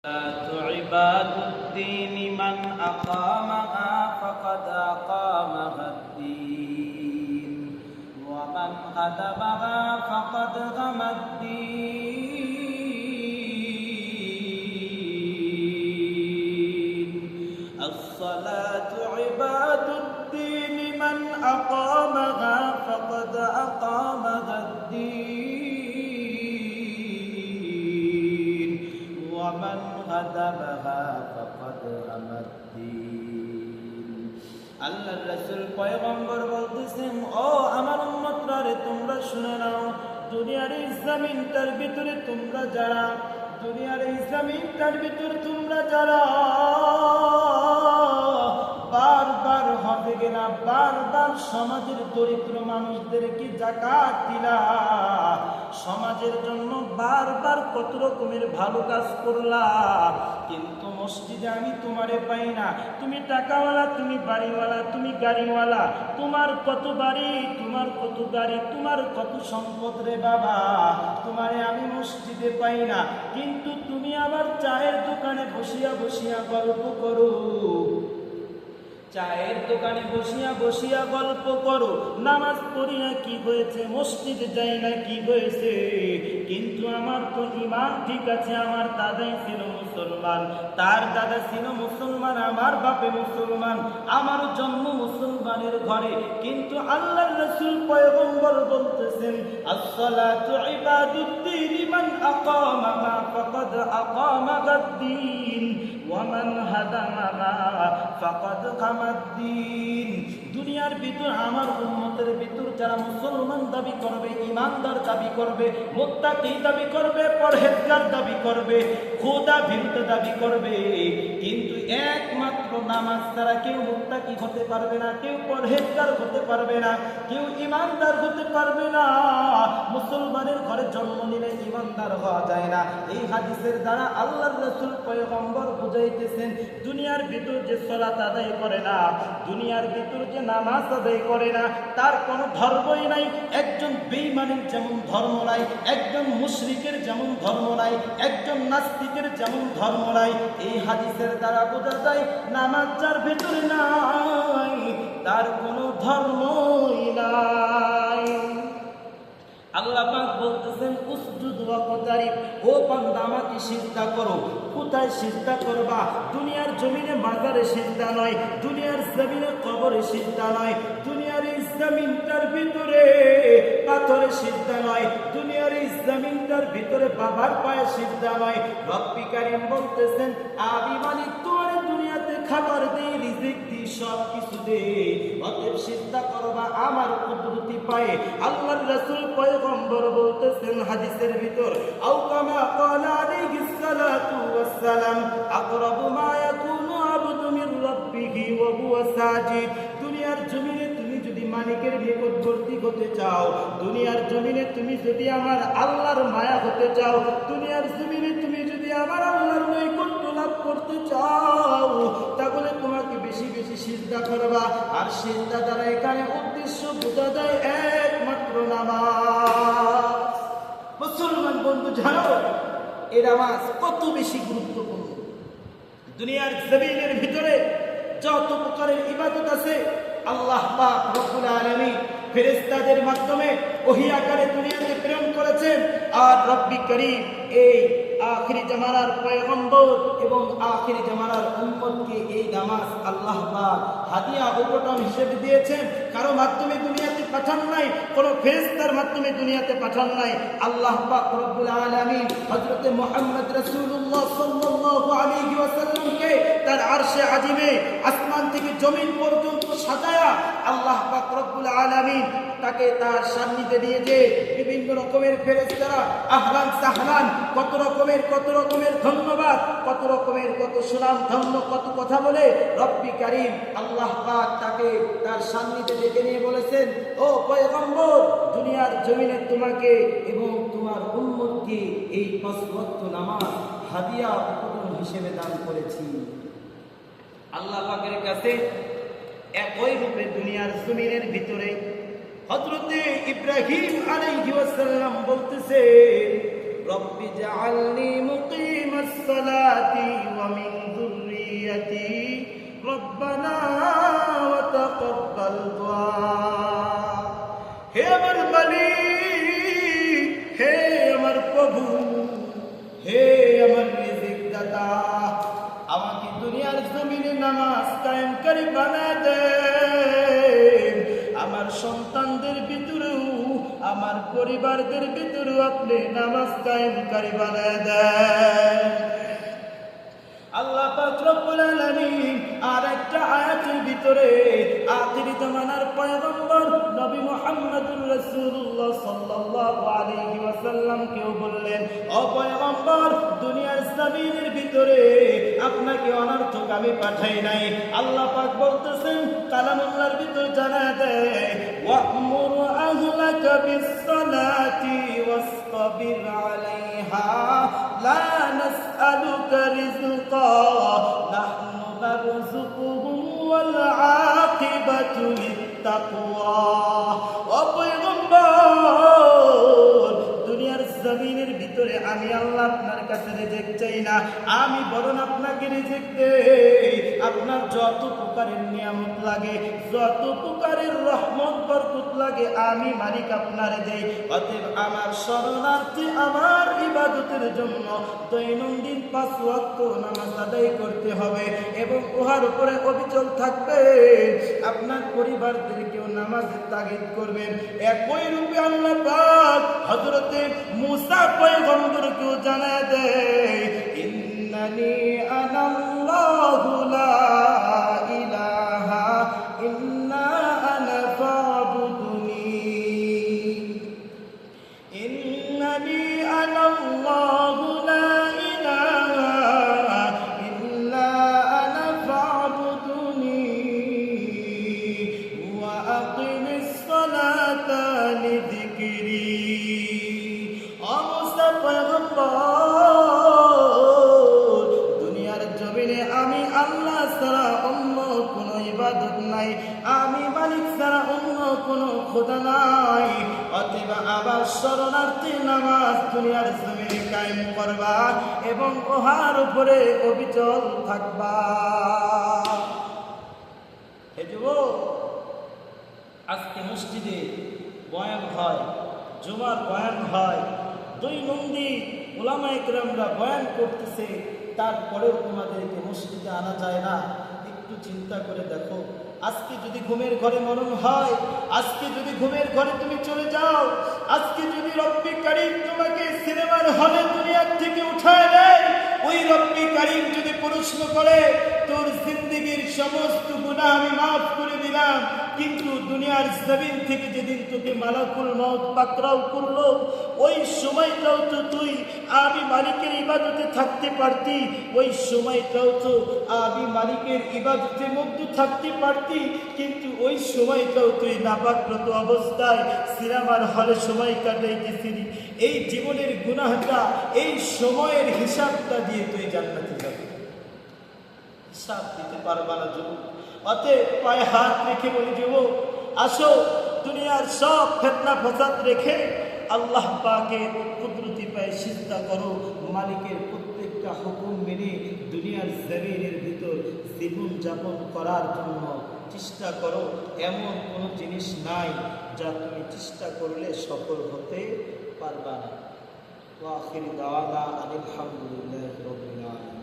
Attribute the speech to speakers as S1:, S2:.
S1: عباد الدين من أقامها فقد أقامها الدين ومن هدمها فقد هم الدين الصلاة عباد الدين من أقامها فقد أقامها الدين ومن هدمها فقد هم الدين আল্লাহর রাসূল পয়গম্বর বলতেছেন, ও আমার উম্মতরা রে, তোমরা শুনে নাও, দুনিয়ার এই জমিনটার ভিতরে তোমরা যারা বারবার হবে কিনা, বারবার সমাজের দরিদ্র মানুষদেরকে যাকাত দিলা, সমাজের জন্য বারবার কত রকমের ভালো কাজ করলা, কিন্তু মসজিদে আমি তোমারে পাই না। তুমি টাকাওয়ালা, তুমি বাড়িওয়ালা, তুমি গাড়িওয়ালা, তোমার কত বাড়ি, তোমার কত গাড়ি, তোমার কত সম্পদ রে বাবা, তোমারে আমি মসজিদে পাই না। কিন্তু তুমি আবার চায়ের দোকানে বসিয়া বসিয়া গল্প করো, চায়ের দোকানে বসিয়া বসিয়া গল্প করো, নামাজ পড়িয়া কি হয়েছে, মসজিদে যাই না কি হয়েছে, কিন্তু আমার তো ঈমান ঠিক আছে, আমার দাদাই ছিল মুসলমান, তার দাদা ছিল মুসলমান, আমার বাপে মুসলমান, আমার জন্ম মুসলমানের ঘরে। কিন্তু আল্লাহর রাসূল পয়গম্বর বলতেছেন, আসসালাতু ইবাদুদ্দিন মান আকামাহা ফাকাদ আকামাদ-দ্বীন ওয়া মান হাদামাহা ফাকাদ হামাদ-দ্বীন। দুনিয়ার ভিতর আমার উম্মতের ভিতর যারা মুসলমান দাবি করবে, ঈমানদার দাবি করবে, মুত্তাকি দাবি করবে, পরহেজগার দাবি করবে, খোদা ভীরু দাবি করবে, কিন্তু একমাত্র নামাজ ছাড়া কেউ মুত্তাকি হতে পারবে না, কেউ পরহেজগার হতে পারবে না, কেউ ঈমানদার হতে পারবে না। মুসলমানের ঘরে জন্ম নিলে ঈমানদার হওয়া যায় না। এই হাদিসের দ্বারা আল্লাহর রাসূল পয়গম্বর বুঝাইতেছেন, দুনিয়ার ভিতর যে সালাত আদায় করে না, দুনিয়ার ভিতর যে নামাজ আদায় করে না, তার কোনো ধর্মই নাই। একজন বেঈমানের যেমন ধর্ম নাই, একজন মুশরিকের যেমন ধর্ম নাই, একজন নাস্তিকের যেমন ধর্ম নাই। এই হাদিসের দ্বারা বোঝা যায়, নামাজ যার ভিতরে নাই তার কোনো ধর্মই নাই। আল্লাহ পাক বলতেছেন, উসজুদ ওয়াকতারিব, ও বান্দা আমাকে সিজদা করো। কোথায় সিজদা করবা? দুনিয়ার জমিনে মাজারে সিজদা নয়, দুনিয়ার জমিনে কবরে সিজদা নয়, দুনিয়ার এই জমিনটার ভিতরে পাথরে সিজদা নয়, দুনিয়ার এই জমিনটার ভিতরে বাবার পায়ে সিজদা নয়। রব্বি কারীম বলতেছেন, আমি মালিক তোমার দুনিয়াতে খাবার দেই, রিজিক দিই, সব কিছু দেই, অতএব সিজদা করবা আমার কুদরতি পায়ে। আল্লাহর রাসূল পয়গম্বর বলতেছেন হাদিসের ভিতর, আও কামা ক্বালা আলাইহিস সালাতু ওয়াস সালাম, আকরাবু মা ইয়াকুনু আবদু মির রাব্বিহি ওয়া হুয়া সাজিদ। দুনিয়ার জমিনে তুমি যদি মালিকের নিকটবর্তী হতে চাও, দুনিয়ার জমিনে তুমি যদি আমার আল্লাহর মায়া হতে চাও, দুনিয়ার জমিনে তুমি যদি আমার আল্লাহর নৈকট্য লাভ করতে চাও, তাহলে তোমাকে বেশি বেশি সিজদা করবা। আর সিজদা দ্বারা এখানে উদ্দেশ্য বোঝা যায় একমাত্র নামাজ। মুসলমান বন্ধু, জানো এই নামাজ কত বেশি গুরুত্বপূর্ণ। দুনিয়ার জমিনের ভিতরে যত প্রকারের ইবাদত আছে, আল্লাহ পাক রব্বুল আলামিন ফেরেশতাদের মাধ্যমে ওহী আকারে দুনিয়াতে প্রেরণ করেছেন। আর রব্বি কারীম এই আখিরি জামানার পয়গম্বর এবং আখিরি জামানার উম্মতকে এই নামাজ আল্লাহ পাক হাদিয়া উপহার হিসেবে দিয়েছেন। কারো মাধ্যমে দুনিয়াতে পাঠান নাই, কোনো ফেরেশতার মাধ্যমে দুনিয়াতে পাঠান নাই। আল্লাহ পাক রব্বুল আলামিন হযরত মুহাম্মদ রাসূলুল্লাহ সাল্লাল্লাহু আলাইহি ওয়াসাল্লামকে তার আরশে আজিমে আসমান থেকে জমিন পর্যন্ত সাজায়া আল্লাহ পাক রব্বুল আলামিন তাকে তার সান্নিধ্যে নিয়ে যে বিভিন্ন রকমের ফেরেশতারা আহলান সাহলান, কত রকমের ধন্যবাদ, কত রকমের কত সুনাম ধন্য কত কথা বলে রব্বি কারীম আল্লাহ পাক তাকে তার সান্নিধ্যে ডেকে নিয়ে বলেছেন, ও পয়গম্বর, দুনিয়ার জমিনে তোমাকে এবং তোমার উম্মতকে এই ৫ ওয়াক্ত নামাজ হাদিয়া উপহার হিসেবে দান করেছি। আল্লাহ পাকের কাছে একই রূপে দুনিয়ার জমিনের ভিতরে হযরতে ইব্রাহিম আলাইহিস সালাম বলতেছে, রব্বি জাআলনি মুকিমাস সালাতি ওয়া মিন যুররিয়াতি রব্বানা ওয়া তাকাব্বাল দুআ। হে আমার মালিক, হে আমার প্রভু, হে আমার রিজিক দাতা, আমাকে দুনিয়ার জমিনে নামাজ কায়েমকারী বানায় দেন। আমার সন্তানদের ভিতরেও, আমার পরিবারদের ভিতরেও আপনি নামাজ কায়েমকারী বানায় দেন। আল্লাহ পাক রব্বুল আলামিন আরেকটা আয়াতের ভিতরে আখিরি জামানার পয়গম্বর নবী মুহাম্মদুর রাসূলুল্লাহ সাল্লাল্লাহু আলাইহি ওয়াসাল্লাম কেও বললেন, ও পয়গম্বর, দুনিয়ার জমিনের ভিতরে আপনাকে অনর্থক আমি পাঠাই নাই। আল্লাহ পাক বলতেছেন কালামুল্লাহর ভিতর জানা দেয়, ওয়া'মুর আহলাকা বিস-সালাতি ওয়াসতাবির আলাইহা লা নাসআলুকা রিজকা নাহনু নারযুকুহুম ওয়াল আকিবাতু লিত-তাকওয়া। ও পয়গম্বর, দুনিয়ার জমিনের ভিতরে আমি আল্লাহ আপনার কাছে রিজিক চাই না, আমি বরং আপনাকে রিজিক দেই। আপনার যত প্রকারের নিয়ামত লাগে, যত প্রকারের রহমত বরকত লাগে, আমি মালিক আপনারে দেই। অতএব আমার শরণার্থী আমার ইবাদতের জন্য দৈনন্দিন 5 ওয়াক্ত নামাজ আদায় করতে হবে এবং উহার উপরে অবিচল থাকবে। আপনার পরিবারদেরকেও নামাজের তাগিদ করবেন। একই রূপে আল্লাহ পাক হযরতে মুসা পয়গম্বরকেও জানায় দেয়, ইন্নানি আনাল্লাহু লা ইলাহা ইল্লা আনা ফাবুদুনি। ইন্নানি আনাল্লাহু লা ইলাহা ইল্লা আনা ফাবুদুনি ওয়া আকিমিস সালাতা লিযিকরি। ও মুসা পয়গম্বর, দুনিয়ার জমিনে আমি আল্লাহ ছাড়া অন্য কোনো ইবাদত নাই, আমি মালিক ছাড়া অন্য কোনো খোদা নাই। অতএব আবার শরণার্থী নামাজ দুনিয়ার জমিনে কায়েম করবা এবং উহার উপরে অবিচল থাকবা। হে যুবক, আজকে মসজিদে বয়ান হয়, জুমার বয়ান হয়, দৈনন্দিন উলামায়ে কেরামরা বয়ান করতেছে, তারপরেও তোমাদেরকে মসজিদে আনা যায় না। একটু চিন্তা করে দেখো, আজকে যদি ঘুমের ঘরে মরণ হয়, আজকে যদি ঘুমের ঘরে তুমি চলে যাও, আজকে যদি রব্বি কারীম তোমাকে সিনেমার হলে দুনিয়ার থেকে উঠায় দেয়, ওই রব্বি কারীম যদি প্রশ্ন করে, তোর জিন্দেগীর সমস্ত গুনাহ আমি মাফ করে দিলাম, কিন্তু দুনিয়ার জমিন থেকে যেদিন তোকে মালাকুল মউত পাকড়াও করলো, ওই সময়টাও তো তুই আমি মালিকের ইবাদতে থাকতে পারতি, ওই সময়টাও তো আমি মালিকের ইবাদতের মধ্যে থাকতে পারতি, কিন্তু ওই সময়টাও তুই নাপাকরত অবস্থায় সিনেমার হলে সময় কাটাইতেছিলি। এই জীবনের গুনাহটা, এই সময়ের হিসাবটা দিয়ে তুই জান্নাতে যাবি। হিসাব দিতে পারবা না যুবক। অতএব পায়ে হাত রেখে বলি যুবক, আসো দুনিয়ার সব ফিতনা ফাসাদ রেখে আল্লাহ পাকের কুদরতি পায়ে সিজদা করো, মালিকের প্রত্যেকটা হুকুম মেনে দুনিয়ার জমিনের ভিতর জীবন যাপন করার জন্য চেষ্টা করো। এমন কোনো জিনিস নাই যা তুমি চেষ্টা করলে সফল হতে পারবা না। ওয়া আখির দাওয়ানা আলহামদুলিল্লাহি রাব্বিল আলামিন।